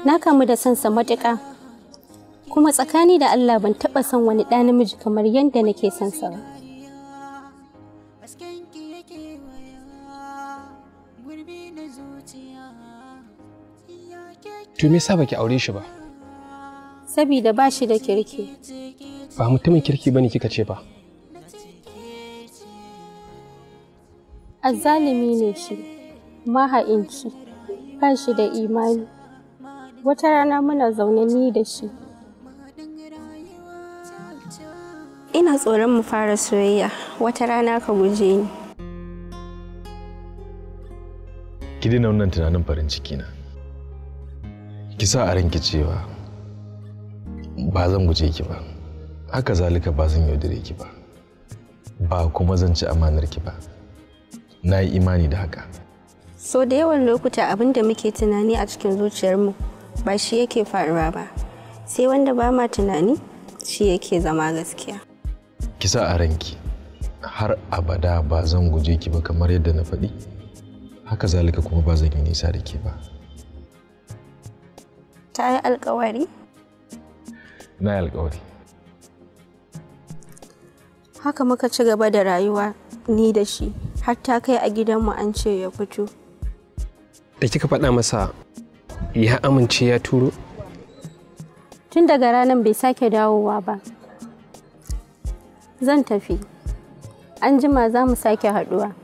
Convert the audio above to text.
Na kamu da sansa matuƙa. Kuma tsakani da Allah ban taɓa son wani ɗa namiji kamar yadda nake son sa ba. To me yasa baki aure shi ba? Sabida ba shi da kirki. Ba mutumin kirki bane kika ce ba. Azzalimi ne shi, maha'inci, ba shi da imani. Wata rana muna zaune ni da shi. Ina tsoron mu fara soyayya, wata rana ka guje ni. Ki daina wannan tunanin farin ciki na. Ki sa a ranki cewa ba zan guje ki ba. Haka zalika ba zan yaudare ki ba. Ba kuma zan ci amanar ki ba. Na yi imani da haka. So da yawan lokuta abin da muke tunani a cikin zuciyarmu ba shi yake faruwa ba. Sai wanda ba ma tunani shi yake zama gaskiya. Ki sa a ranki har abada ba zan guje ki ba kamar yadda na faɗi. Haka zalika kuma ba zan yi nisa da ke ba. Ta yi alkawari? Na yi alkawari. Haka muka ci gaba da rayuwa ni da shi har ta kai a gidanmu an ce ya fito. Da kika faɗa masa ya amince ya turo? Tun daga ranar bai sake dawowa ba. Zan tafi. An jima za mu sake haɗuwa.